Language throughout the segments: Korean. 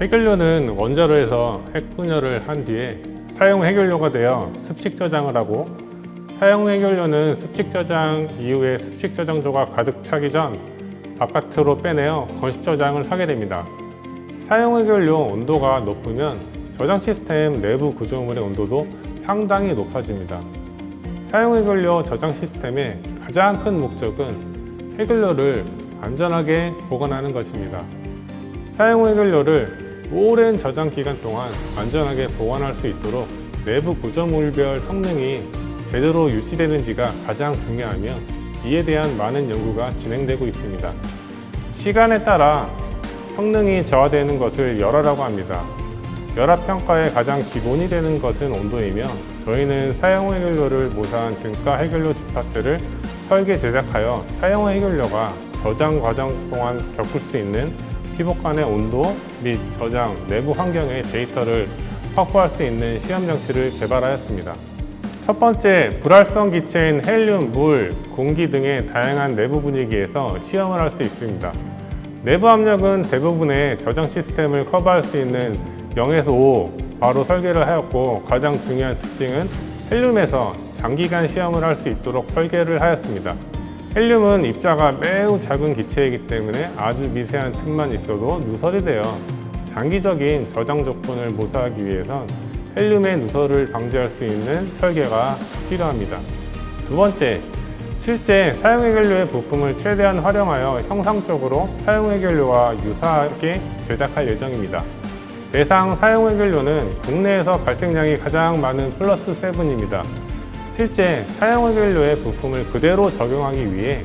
해결료는 원자로에서 핵분열을 한 뒤에 사용 해결료가 되어 습식 저장을 하고, 사용 해결료는 습식 저장 이후에 습식 저장소가 가득 차기 전 바깥으로 빼내어 건식 저장을 하게 됩니다. 사용 해결료 온도가 높으면 저장 시스템 내부 구조물의 온도도 상당히 높아집니다. 사용 해결료 저장 시스템의 가장 큰 목적은 해결료를 안전하게 보관하는 것입니다. 사용 해결료를 오랜 저장 기간 동안 안전하게 보관할 수 있도록 내부 구조물별 성능이 제대로 유지되는지가 가장 중요하며, 이에 대한 많은 연구가 진행되고 있습니다. 시간에 따라 성능이 저하되는 것을 열화라고 합니다. 열화 평가의 가장 기본이 되는 것은 온도이며, 저희는 사용 해결료를 모사한 등가 해결료 집합체를 설계 제작하여 사용 해결료가 저장 과정 동안 겪을 수 있는 피복 간의 온도 및 저장 내부 환경의 데이터를 확보할 수 있는 시험 장치를 개발하였습니다. 첫 번째, 불활성 기체인 헬륨, 물, 공기 등의 다양한 내부 분위기에서 시험을 할 수 있습니다. 내부 압력은 대부분의 저장 시스템을 커버할 수 있는 0에서 5 바로 설계를 하였고, 가장 중요한 특징은 헬륨에서 장기간 시험을 할 수 있도록 설계를 하였습니다. 헬륨은 입자가 매우 작은 기체이기 때문에 아주 미세한 틈만 있어도 누설이 되어 장기적인 저장 조건을 모사하기 위해선 헬륨의 누설을 방지할 수 있는 설계가 필요합니다. 두 번째, 실제 사용 해결료의 부품을 최대한 활용하여 형상적으로 사용 해결료와 유사하게 제작할 예정입니다. 대상 사용 해결료는 국내에서 발생량이 가장 많은 플러스 7입니다. 실제 사용 해결료의 부품을 그대로 적용하기 위해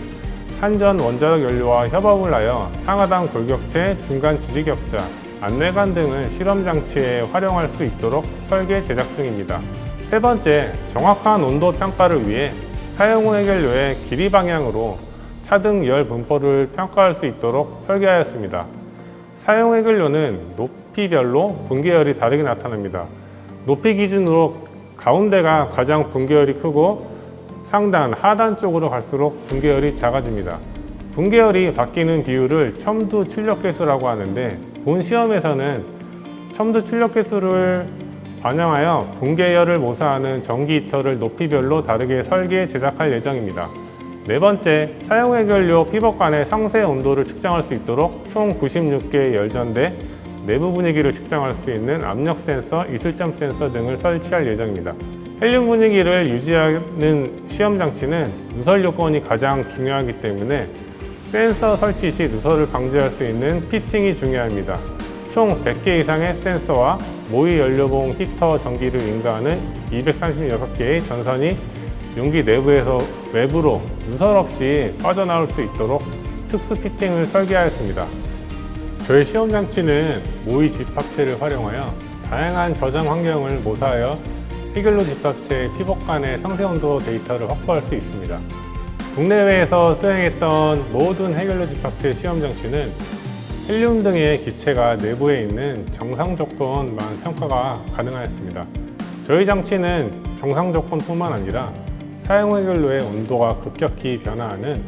한전 원자력 연료와 협업을 하여 상하단 골격체, 중간 지지격자, 안내관 등을 실험 장치에 활용할 수 있도록 설계 제작 중입니다. 세 번째, 정확한 온도 평가를 위해 사용 후 해결료의 길이 방향으로 차등 열 분포를 평가할 수 있도록 설계하였습니다. 사용 해결료는 높이별로 분계열이 다르게 나타납니다. 높이 기준으로 가운데가 가장 분계열이 크고 상단, 하단 쪽으로 갈수록 분계열이 작아집니다. 분계열이 바뀌는 비율을 첨두 출력 개수라고 하는데, 본 시험에서는 첨두 출력 개수를 반영하여 분계열을 모사하는 전기 히터를 높이별로 다르게 설계 제작할 예정입니다. 네 번째, 사용 해결료 피복 간의 상세 온도를 측정할 수 있도록 총 96개의 열전대, 내부 분위기를 측정할 수 있는 압력 센서, 이슬점 센서 등을 설치할 예정입니다. 헬륨 분위기를 유지하는 시험 장치는 누설 요건이 가장 중요하기 때문에 센서 설치 시 누설을 방지할 수 있는 피팅이 중요합니다. 총 100개 이상의 센서와 모의 연료봉 히터 전기를 인가하는 236개의 전선이 용기 내부에서 외부로 누설 없이 빠져나올 수 있도록 특수 피팅을 설계하였습니다. 저희 시험 장치는 모의 집합체를 활용하여 다양한 저장 환경을 모사하여 해결료 집합체의 피복 간의 상세 온도 데이터를 확보할 수 있습니다. 국내외에서 수행했던 모든 해결료 집합체 시험 장치는 헬륨 등의 기체가 내부에 있는 정상 조건만 평가가 가능하였습니다. 저희 장치는 정상 조건뿐만 아니라 사용 해결료의 온도가 급격히 변화하는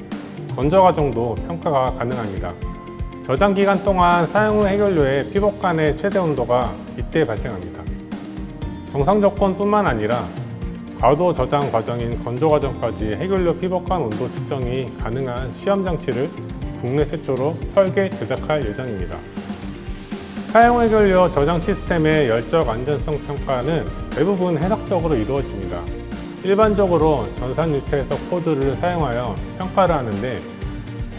건조 과정도 평가가 가능합니다. 저장 기간 동안 사용 후 해결료의 피복 간의 최대 온도가 이때 발생합니다. 정상 조건뿐만 아니라 과도 저장 과정인 건조 과정까지 해결료 피복 간 온도 측정이 가능한 시험 장치를 국내 최초로 설계 제작할 예정입니다. 사용 해결료 저장 시스템의 열적 안전성 평가는 대부분 해석적으로 이루어집니다. 일반적으로 전산 유체 해석 코드를 사용하여 평가를 하는데,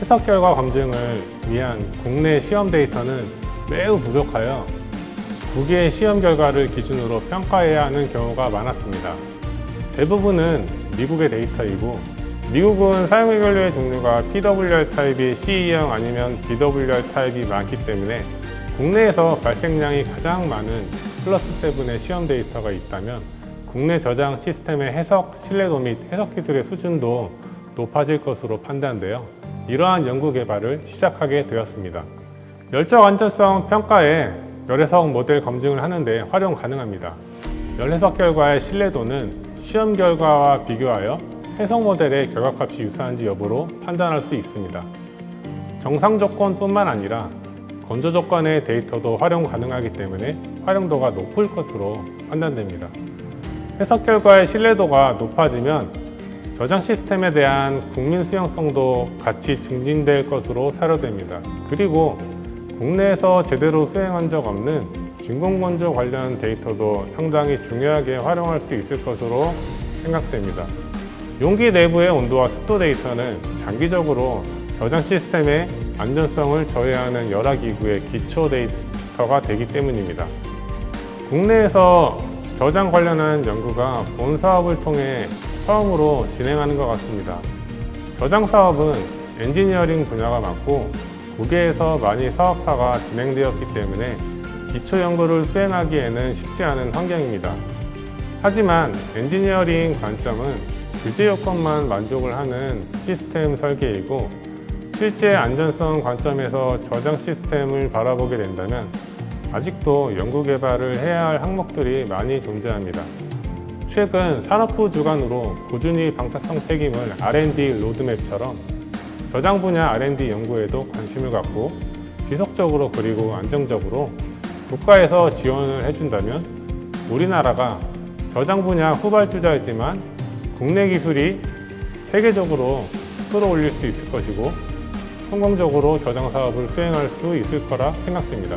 해석 결과 검증을 위한 국내 시험 데이터는 매우 부족하여 9개의 시험 결과를 기준으로 평가해야 하는 경우가 많았습니다. 대부분은 미국의 데이터이고, 미국은 사용 해결료의 종류가 PWR 타입이 CE형 아니면 BWR 타입이 많기 때문에 국내에서 발생량이 가장 많은 플러스 7의 시험 데이터가 있다면, 국내 저장 시스템의 해석 신뢰도 및 해석 기술의 수준도 높아질 것으로 판단되어 이러한 연구 개발을 시작하게 되었습니다. 열적 안전성 평가에 열해석 모델 검증을 하는데 활용 가능합니다. 열해석 결과의 신뢰도는 시험 결과와 비교하여 해석 모델의 결과값이 유사한지 여부로 판단할 수 있습니다. 정상 조건뿐만 아니라 건조 조건의 데이터도 활용 가능하기 때문에 활용도가 높을 것으로 판단됩니다. 해석 결과의 신뢰도가 높아지면 저장 시스템에 대한 국민 수용성도 같이 증진될 것으로 사료됩니다. 그리고 국내에서 제대로 수행한 적 없는 진공건조 관련 데이터도 상당히 중요하게 활용할 수 있을 것으로 생각됩니다. 용기 내부의 온도와 습도 데이터는 장기적으로 저장 시스템의 안전성을 저해하는 열화기구의 기초 데이터가 되기 때문입니다. 국내에서 저장 관련한 연구가 본 사업을 통해 처음으로 진행하는 것 같습니다. 저장 사업은 엔지니어링 분야가 많고 국외에서 많이 사업화가 진행되었기 때문에 기초 연구를 수행하기에는 쉽지 않은 환경입니다. 하지만 엔지니어링 관점은 규제 요건만 만족을 하는 시스템 설계이고 실제 안전성 관점에서 저장 시스템을 바라보게 된다면 아직도 연구 개발을 해야 할 항목들이 많이 존재합니다. 최근 산업부 주관으로 꾸준히 방사성 폐기물 R&D 로드맵처럼 저장 분야 R&D 연구에도 관심을 갖고 지속적으로 그리고 안정적으로 국가에서 지원을 해준다면 우리나라가 저장 분야 후발주자이지만 국내 기술이 세계적으로 끌어올릴 수 있을 것이고 성공적으로 저장 사업을 수행할 수 있을 거라 생각됩니다.